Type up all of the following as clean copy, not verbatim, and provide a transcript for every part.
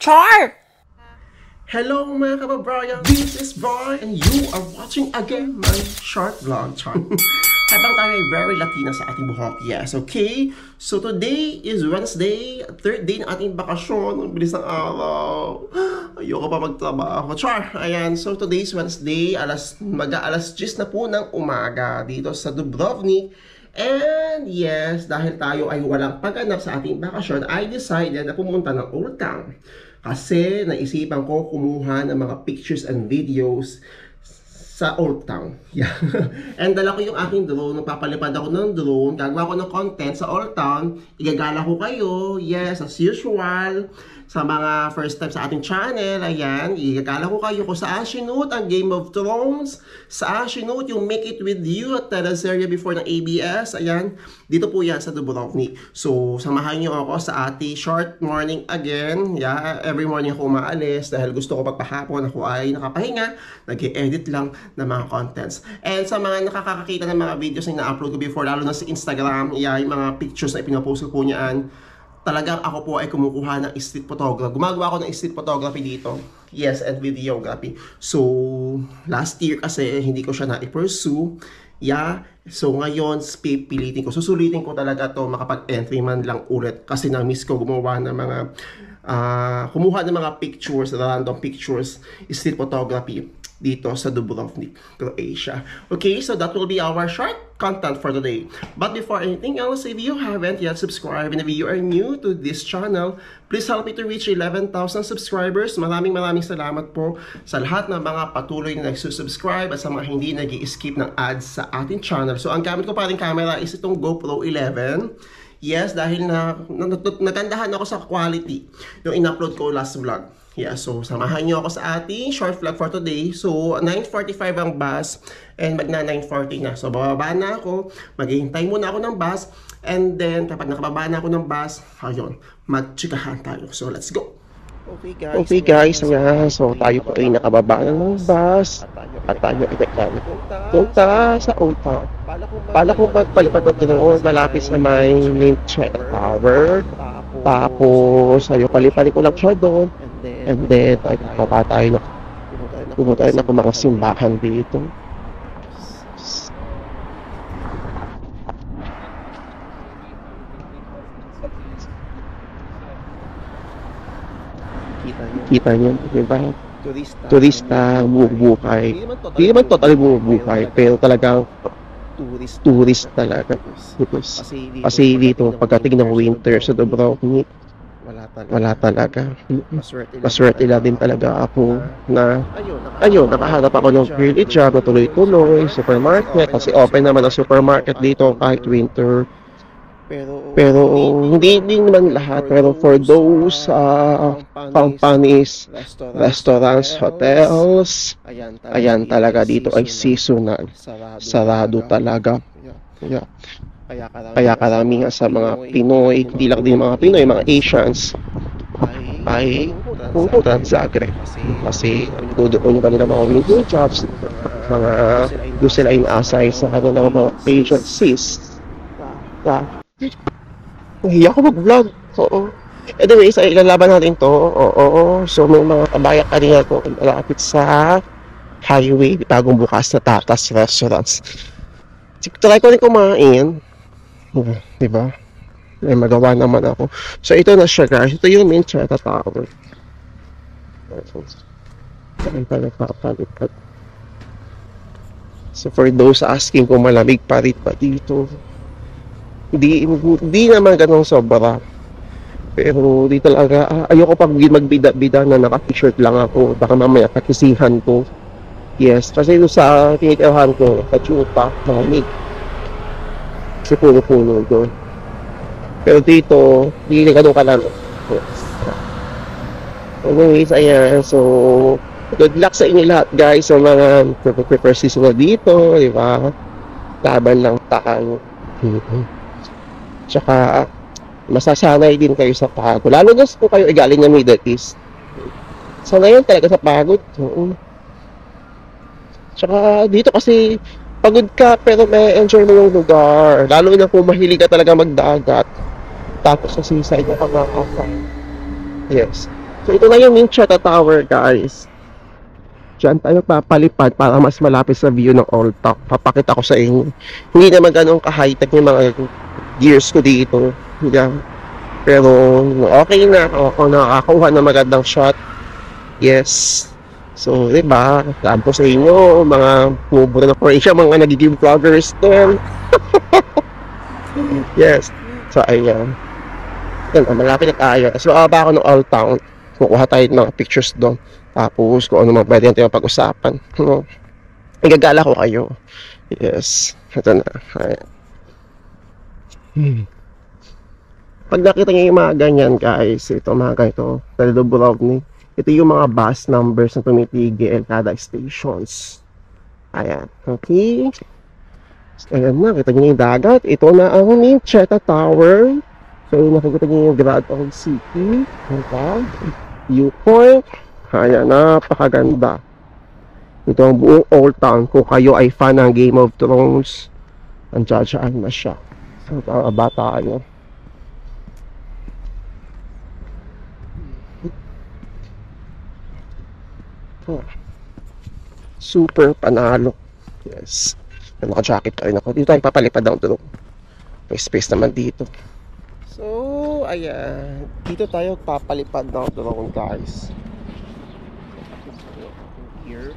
Char! Hello mga kababayan, this is Boy and you are watching again my short vlog, Char. Habang tayo ay very Latina sa ating buhok, yes, okay? So today is Wednesday, third day ng ating bakasyon. Ang bilis ng araw. Ayoko pa magtrabaho, Char. Ayan, so today is Wednesday, mag-aalas 10 na po ng umaga dito sa Dubrovnik. And yes, dahil tayo ay walang pagganap sa ating bakasyon, I decided na pumunta ng Old Town. Kasi naisipan ko kumuha ng mga pictures and videos sa Old Town. Yeah. And dala ko yung aking drone. Papalipad ako ng drone. Gagawa ko ng content sa Old Town. Igagala ko kayo. Yes, as usual. Sa mga first time sa ating channel. Ayan. Igagala ko kayo kung saan sinut ang Game of Thrones. Saan sinut yung Make It With You at teleserye before ng ABS. Ayan. Dito po yan sa Dubrovnik. So, samahan nyo ako sa ating short morning again. Yeah. Every morning ako umaalis dahil gusto ko pagpahapon ako ay nakapahinga. Nag-edit lang ng mga contents. And sa mga nakakakita ng mga videos na ina-upload ko before, lalo na sa Instagram, yung mga pictures na ipinapost ko po niyan, talagang ako po ay kumukuha ng street photography. Gumagawa ako ng street photography dito. Yes, and videography. So, last year kasi hindi ko siya na-pursue. Yeah. So, ngayon, pipilitin ko. Susulitin ko talaga to makapag-entry man lang ulit. Kasi na-miss ko gumawa ng mga kumuha ng mga pictures, random pictures, street photography dito sa Dubrovnik, Croatia. Okay, so that will be our short content for today. But before anything else, if you haven't yet subscribed and if you are new to this channel, please help me to reach 11,000 subscribers. Maraming salamat po sa lahat ng mga patuloy na nagsusubscribe at sa mga hindi nag-i-skip ng ads sa ating channel. So ang gamit ko pa rin camera is itong GoPro 11. Yes, dahil nagandahan ako sa quality yung in-upload ko last vlog. Yeah, so samahan nyo ako sa ating short vlog for today. So, 9:45 ang bus and magna 9:40 na. So, bababa na ako. Maghihintay muna ako ng bus. And then, kapag nakababa na ako ng bus, ayun, magtsikahan tayo. So, let's go! Okay guys, ayan. So, tayo po ay nakababa na ng bus. At tayo ay punta sa Old Town. Pala ko magpalipad ng malapit sa may main tower. Tapos, ayun, palipad ko lang siya doon. And then, pumunta tayo na po mga simbahan dito. Kita niyo, diba? Turista, bumubuhay. Hindi naman totally bumubuhay, pero talagang tourist talaga. Kasi dito, pagdating ng winter sa Dubrovnik, wala talaga. Maswerte lang din talaga ako na ayun, nakahanap ako ng village job na tuloy-tuloy, supermarket, kasi open naman ang supermarket dito kahit winter. Pero hindi naman lahat, pero for those companies, restaurants, hotels, ayan talaga dito ay seasonal. Sarado talaga. Yeah. Kaya karamihan sa mga Pinoy, hindi lang din mga Pinoy, mga Asians, ay pupunta sa Zagreb. Kasi doon yung kanilang mga winter jobs, doon sila inaasay sa kanilang mga agencies. Nahiya ako mag-vlog. Oo. Anyways, ay ilalaban natin to. Oo. So may mga kabayak kanina ko malapit sa highway, bagong bukas na Tatas Restaurants. Try ko rin kumain. Diba? May magawa naman ako. So ito na siya guys. Ito yung main Cheta Tower. Saan pa nagpapalipad? So for those asking kung malamig pa rin pa dito, hindi naman ganun sobra. Pero dito talaga, ayoko pag magbida-bida na naka-t-shirt lang ako. Baka mamaya katisihan ko. Yes, kasi doon sa tinitirahan ko, Kachupa, malamig. Kasi puno-puno doon. Pero dito, hindi ganun kalalo. Anyways, ayan. So, good luck sa inyo lahat guys. So, mga prepare season dito, di ba? Laban lang tayo. Tsaka, masasanay din kayo sa pagod. Lalo na kung kayo galing ng Middle East. Sanay yan talaga sa pagod. Tsaka, dito kasi, pagod ka pero may enjoy mo yung lugar. Lalo na kung mahilig ka talaga magdagat. Tapos sa seaside na kamakasan. Yes. So ito na yung Minchata Tower, guys. Diyan tayo papalipad para mas malapit sa view ng Old Town. Papakita ko sa inyo. Hindi naman ganun ka-high-tech yung mga gears ko dito. Yan. Pero okay na. Ako nakakakuha ng magandang shot. Yes. So, diba? Sabi ko sa inyo, mga pumubura na Croatia, mga nagiging vloggers din. Yes. So, ayan. Yan, malapit na tayo. So, aba ako ng Old Town. Kukuha tayo ng mga pictures doon. Tapos, kung ano mga pwede natin pag-usapan. Igagala ko kayo. Yes. Ito na. Ayan. Pag nakita niyo yung mga ganyan, guys, ito mga ganito, Dubrovnik. Ito yung mga bus numbers na tumitigil kada stations. Ayan. Okay. Ayan na. Kita niyo yung dagat. Ito na ang Minchata Tower. So, nakikita niyo yung Grad Old City. Okay. Viewpoint. Ayan. Napakaganda. Ito ang buong Old Town. Kung kayo ay fan ng Game of Thrones, andiyan na siya. So, bata tayo. Super panalo. Yes. Naka-jacket pa rin ako. Dito tayo papalipad ng drone. May space naman dito. So, ayan. Dito tayo papalipad ng drone, guys. Here.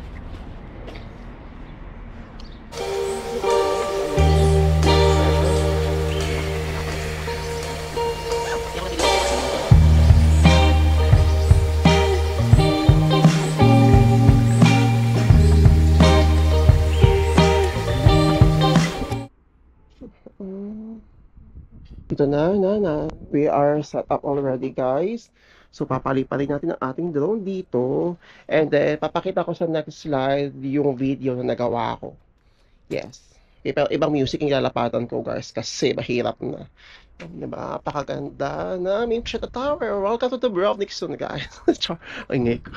Ito na. We are set up already, guys. So, papalipalin natin ang ating drone dito. And then, papakita ko sa next slide yung video na nagawa ko. Yes. Ibang music yung lalapatan ko, guys, kasi mahirap na. Diba? Napakaganda na Minchata Tower. Welcome to the Dubrovnik soon, guys. Ay, ngek.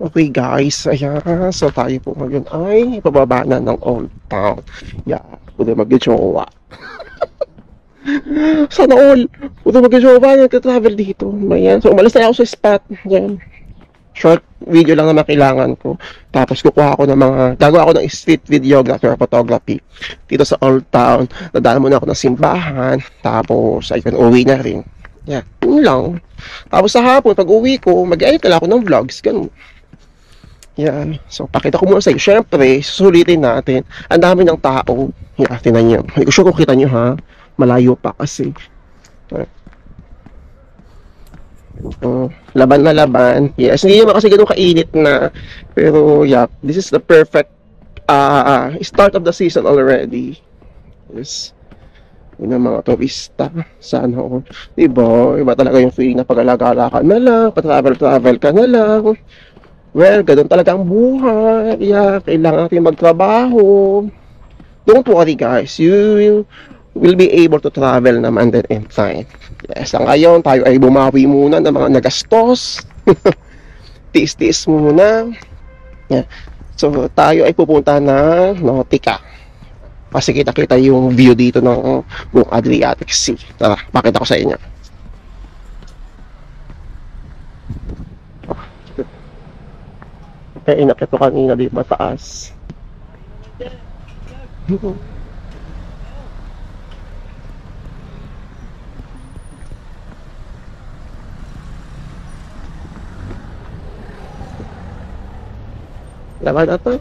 Okay, guys. Ayan. So, tayo po ngayon ay pababa na ng Old Town. Yeah. Pwede mag-jowa. Sana all. Pwede mag-jowa. Nagka-travel dito. Ayan. So, umalis na ako sa spot. Ayan. Short video lang naman kailangan ko. Tapos kukuha ako ng gagawa ako ng street videography or photography dito sa Old Town. Dadaan muna ako ng simbahan. Tapos, ayun, uwi na rin. Yeah, yun lang. Tapos sa hapon, pag uwi ko, mag-edit ako ng vlogs. Ganun. Yan. So, pakita ko muna sa iyo. Siyempre, susulitin natin. Ang dami ng tao. Yeah, tinan nyo. Hindi ko sure kung kita nyo, ha? Malayo pa kasi. Laban na laban. Yes, hindi naman kasi ganun kainit na. Pero, yeah, this is the perfect start of the season already. Yes. Yun ang mga turista. Sana all. Diba? Iba talaga yung feeling na pag-alagala ka na lang. Pa-travel ka na lang. Well, ganun talaga ang buhay. Yeah, kailangan natin magtrabaho. Don't worry, guys. You will be able to travel naman din in time. Yes, ang ngayon, tayo ay bumawi muna ng mga nagastos. Tiis-tiis muna. Yeah. So, tayo ay pupunta na Nautica. Kasi kita-kita yung view dito ng buong Adriatic Sea. Tara, pakita ko sa inyo. Eh, inakit ko kanina dito mataas. Laban na to.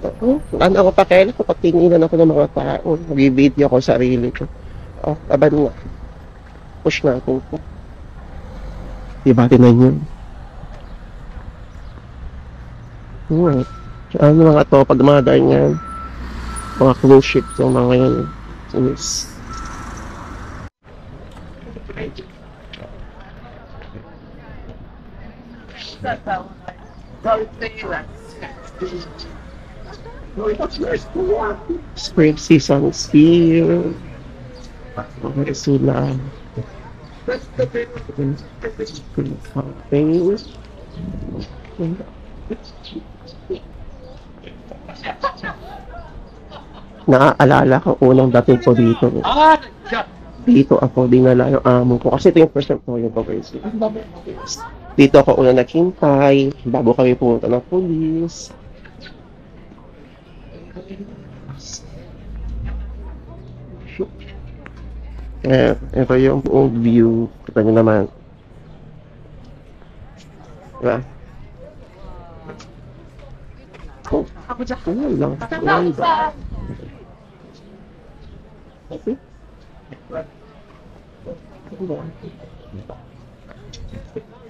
Laban ako pa kailan ko patinginan ako ng mga tao. Mag-video ko sarili ko. Oh, laban nga. Push natin po. Diba, tinan yun. Ano mga to, pag mga ganyan, mga cruise ship, yung mga yan. Yes. Spring season is here. Okay, sila. Spring campaign. Naaalala ko unang dating ko dito. Dito ako dinala yung amo ko kasi ito yung first time ko yung pag-raise. Dito ako una naghintay bago kami pumunta ng police. Ito yung buong view. Kita nyo naman. Diba? Oh, ako lang.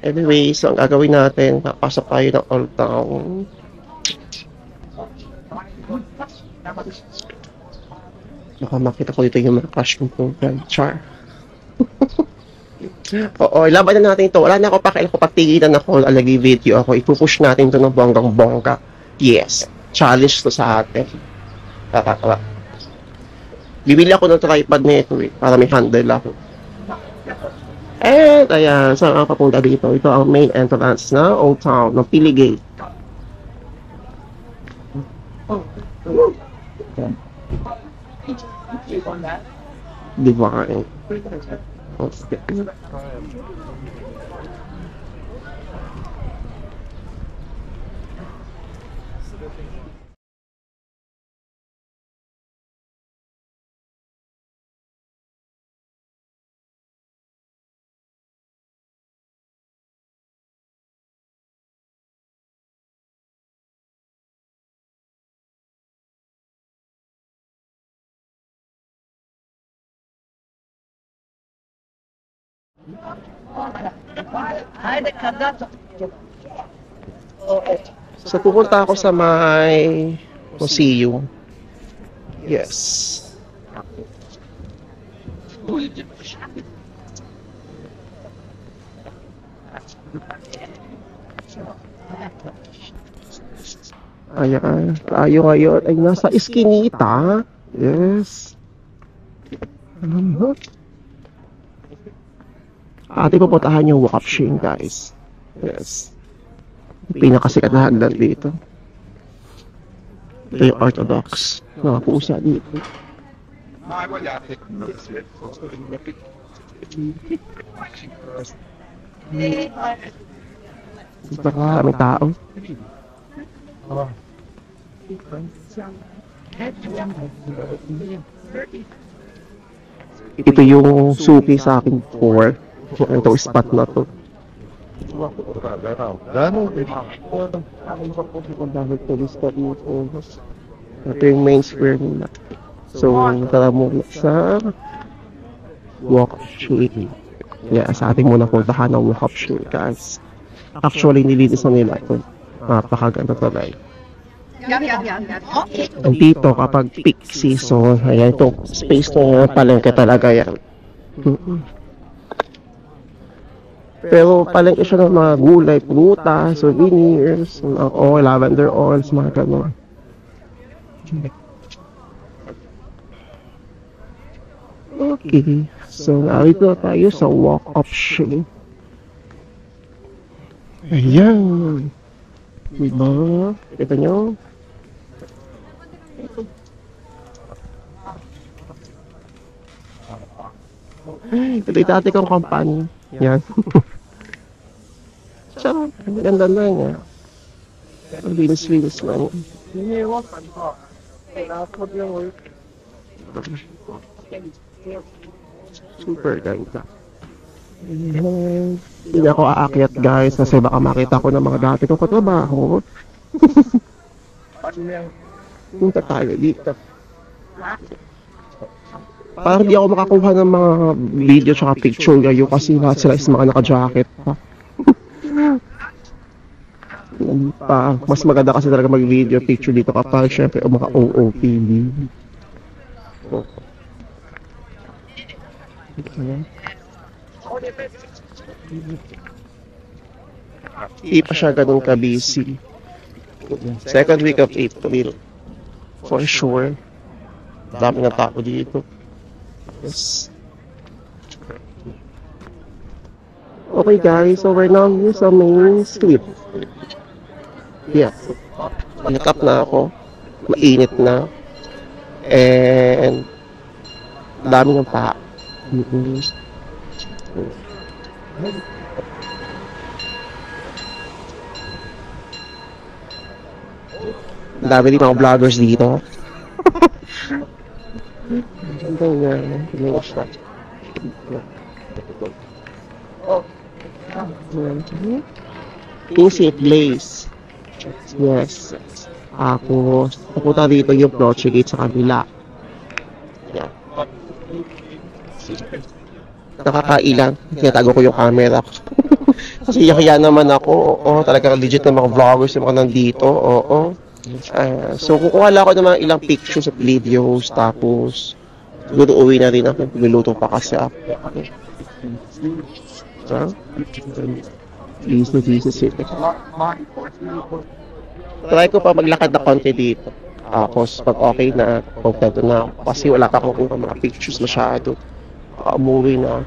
Anyway, so ang gagawin natin, papasok tayo ng Old Town. Baka makita ko dito yung mga crush kong program. Char. Oo, laban na natin ito. Wala na ako pakialam ko patigilan ako, alagay video ako. Ipupush natin ito ng bonggang-bongga. Yes. Challenge to sa atin. Tatawa. Bibili ako ng tripod na ito para may handle ako. And ayan, saan ang papunta dito? Ito ang main entrance na Old Town ng Pili Gate. Divine. Okay. So pupunta ako sa may museum. Yes. Ayan, tayo ngayon ay nasa Eskinita. Yes. Ating pupuntahan yung Walk of Shame, guys. Yes. Pinakasikat na hagdan dito. Ito yung Orthodox. Mga pusa dito. Maraming tao. Ito yung suki sa aking tour. Ito spot na to. Ito yung main square nila. So, tara muna sa Walk of Shame. Yeah, sa ating muna puntahan ng Walk of Shame, guys. Actually, nilinis na nila ito. Napakaganda talaga. Dito, kapag peak season, ayan, ito, space na palengke talaga yan. Pero palengke siya ng mga gulay, prutas, souvenirs, mga oil, lavender oils, mga gano'n. Okay, so narito tayo sa Walk of Shame. Ayan. Diba? Kita nyo? Ito yung dati kong company. Yan. Sarap. Ang ganda na niya. Ang linis-linis lang. Super ganda. Hindi na ako aakyat, guys, kasi baka makita ko ng mga dati kong katrabaho. Punta tayo dito. Parang di ako makakuha ng mga video tsaka picture ngayon kasi lahat sila is mga naka-jacket pa. Mas maganda kasi talaga mag-video picture dito kapag syempre mga OOTD. Hindi pa siya ganun ka-busy. Second week of April. For sure. Dami ng tao dito. Yes. Okay guys, so we're now here sa main street. Yeah. Nakap na ako. Mainit na. And dami ng tao. Ang dami din mga vloggers dito. Easy place. Yes. Ako, papunta dito yung Proche Gate sa kabila. Yan. Nakakailang. Tinatago ko yung camera ko. Kasi kaya naman ako. Oo, talaga legit na mga vloggers yung mga nandito. Oo. So, kukuha lang ako ng mga ilang pictures at videos. Tapos, siguro uwi na rin ako. Niluto pa kasi ako. Easy. Try ko pa maglakad na konti dito. Tapos, pag okay na, kompleto na ako. Kasi wala pa akong kuha mga pictures masyado. Umuwi na.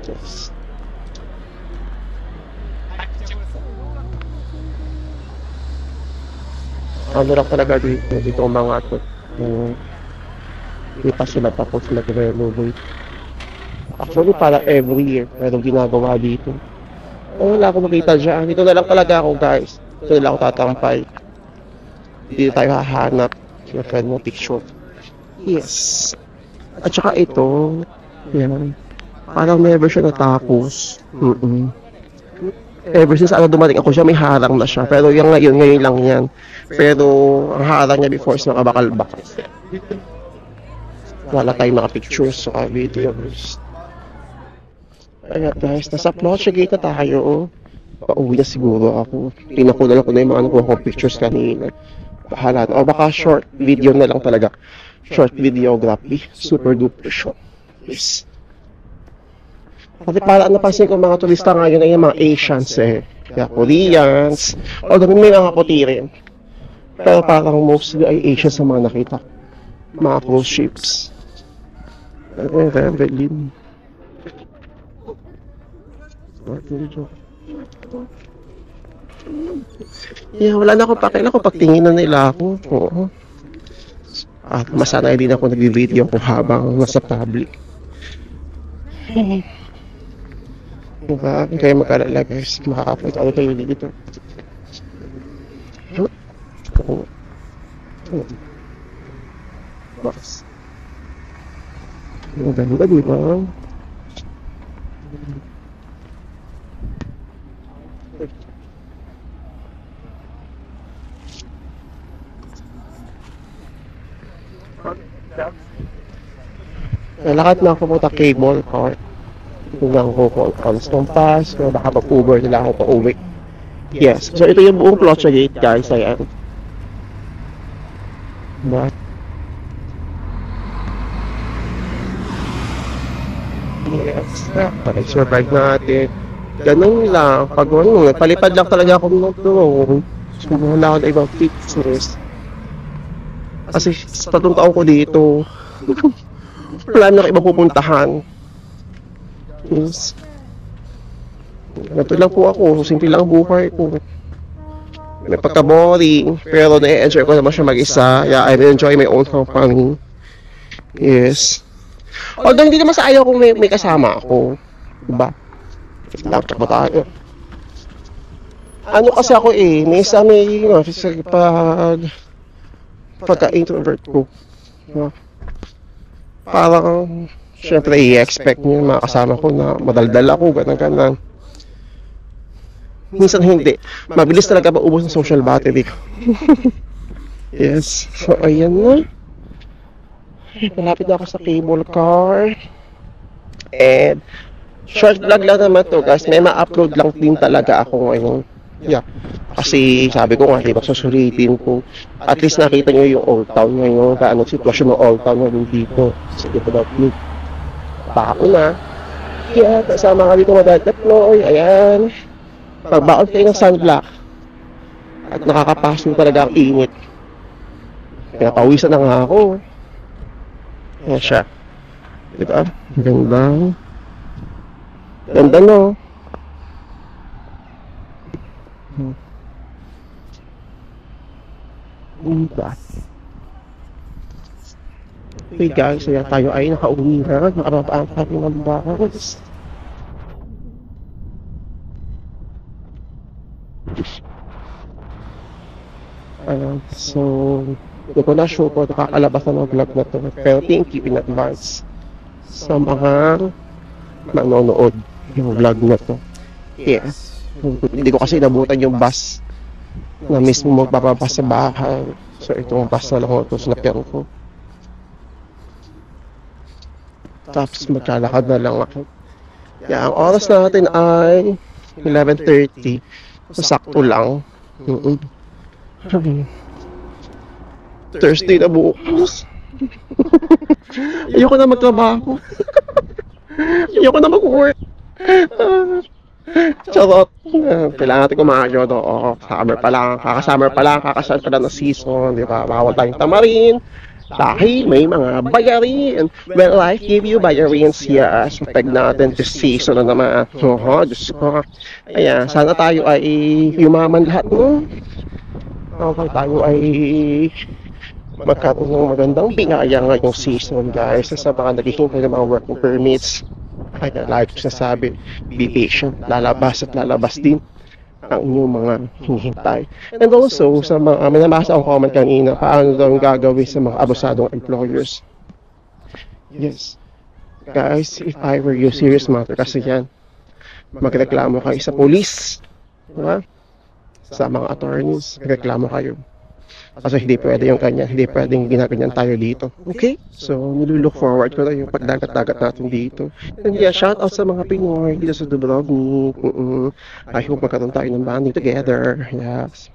Yes. Ano lang talaga dito ang mga ito. Hindi pa sila tapos nag-renovate. Actually, para every year, merong ginagawa dito. Wala akong makita dyan. Dito na lang talaga ako, guys. Dito na lang ako tatampay. Dito tayo hahanap. Yung friend mo, picture. Yes. At saka ito, yan. Parang never siya natapos. Ever since dumating ako siya, may harang na siya. Pero yung ngayon lang yan. Pero ang harang niya before is nakabakal-bakal. Wala tayong mga pictures sa videos. Ayan guys, nasa Proche Gate na tayo. Pauwi na siguro ako. Pinakunan ko na yung mga nakuha kong pictures kanina. Bahala na. O baka short video na lang talaga. Short videography. Super duper short. Yes. Kasi para napansin ko mga turista ngayon ay yung mga Asians eh. Kaya Koreans. Although may mga puti rin. Pero parang mostly ay Asians sa mga nakita. Mga cruise ships. Rebellion. Yeah, wala na akong pakailan ko pagtingin na nila ako. Oo. At masanay din ako nag-video ko habang nasa public. Diba? Kaya mag-alala guys. Makakapunta ulit kayo dito. Box. Ang ganda, diba? Lakad na ako pumunta cable car. Tingnan ko kung constant pass, kung baka pag-Uber nila ako pa-uwi. Yes, so ito yung buong Proche Gate guys, ayan. But, yes, pag-survive natin. Ganun lang, pag nagpalipad lang talaga ako ng drone. So, wala ako na ibang pictures. Kasi sa 3 taon ko dito, wala na ibang pupuntahan. Yes. Ganito lang po ako. Simple lang ang buhay ko. May pagka-boring. Pero na-enjoy ko naman siya mag-isa. Yeah, I enjoy my own company. Yes. Although hindi naman sa ayaw kung may kasama ako. Diba? Laptop ba tayo? Ano kasi ako eh. Minsan may pagka-introvert ko. Parang syempre i-expect niyo mga kasama ko na madaldal ako, ganun. Minsan hindi. Mabilis talaga maubos ng social battery ko. Yes. So, ayan na. Malapit na ako sa cable car. And, short vlog lang naman to guys. May ma-upload lang din talaga ako ngayon. Yeah. Kasi sabi ko nga, diba, susulitin ko. At least nakita nyo yung Old Town ngayon. Kaano sitwasyon ng Old Town ngayon dito. Sa development. Bako na. Yeah, kasama ka dito mag-deploy. Ayan. Pagbaon kayo ng sunblock. At nakakapasok talaga ang init. Pinapawisan na nga ako. Ayan siya. Diba? Ganda. Ganda no. Diba? Okay guys, kaya tayo ay nakauwi na. Nakababaan kami ng bus. Ayan. So, hindi ko na sure kung nakakalabas na ng vlog na to. Pero thank you in advance sa mga nanonood yung vlog na to. Yes. Hindi ko kasi nabutan yung bus na mismo magpapabas sa bahay. So, itong bus na lang ito sinapian ko. Tapos magkalakad na lang ako. Yeah, ang oras natin ay 11:30. So, sakto lang. Thursday na bukas. Ayoko na magtrabaho. Ayoko na mag-work. Charot. Kailangan natin kumayo. Summer pa lang. Kaka-summer pa lang. Kakasal pa lang na season. Di ba? Bawal tayong tamarin. Dahil may mga bayarin. Well, life give you bayarins. Yes. Pag natin this season na naman. Diyos ko. Ayan. Sana tayo ay yumaman lahat. No? Okay, tayo ay magkaroon ng magandang biyaya ngayong season, guys. Sa mga naghihintay ng mga working permits, ay like ko sasabi, be patient. Lalabas at lalabas din ang inyong mga hinihintay. And also, sa mga minamasa akong comment kanina, paano daw yung gagawin sa mga abusadong employers. Yes. Guys, if I were you, serious matter kasi yan. Magreklamo kayo sa police. Diba? Sa mga attorneys, magreklamo kayo. Kasi hindi pwede yung kanya, hindi pwedeng ginaganyan tayo dito. Okay? So, nilulook forward ko na yung pagdagat-dagat natin dito. And yeah, shout out sa mga Pinoy dito sa Dubrovnik. I hope magkaroon tayo ng bonding together. Yes.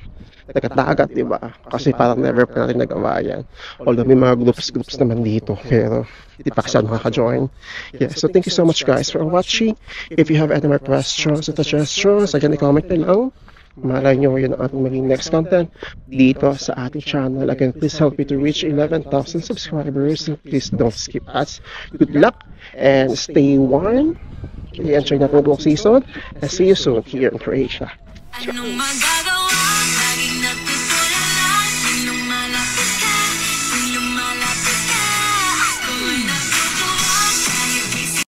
Dagat-dagat, diba? Kasi parang never pa natin nagawa yan. Although may mga groups naman dito, pero hindi pa kasi nakaka-join. Yeah, so thank you so much guys for watching. If you have any more questions or suggestions, again, i-comment na lang. Malay nyo yun ang ating maging next content dito sa ating channel. Again, please help me to reach 11,000 subscribers. Please don't skip us. Good luck and stay warm. Enjoy natin ang buong season. And see you soon here in Croatia. Ciao.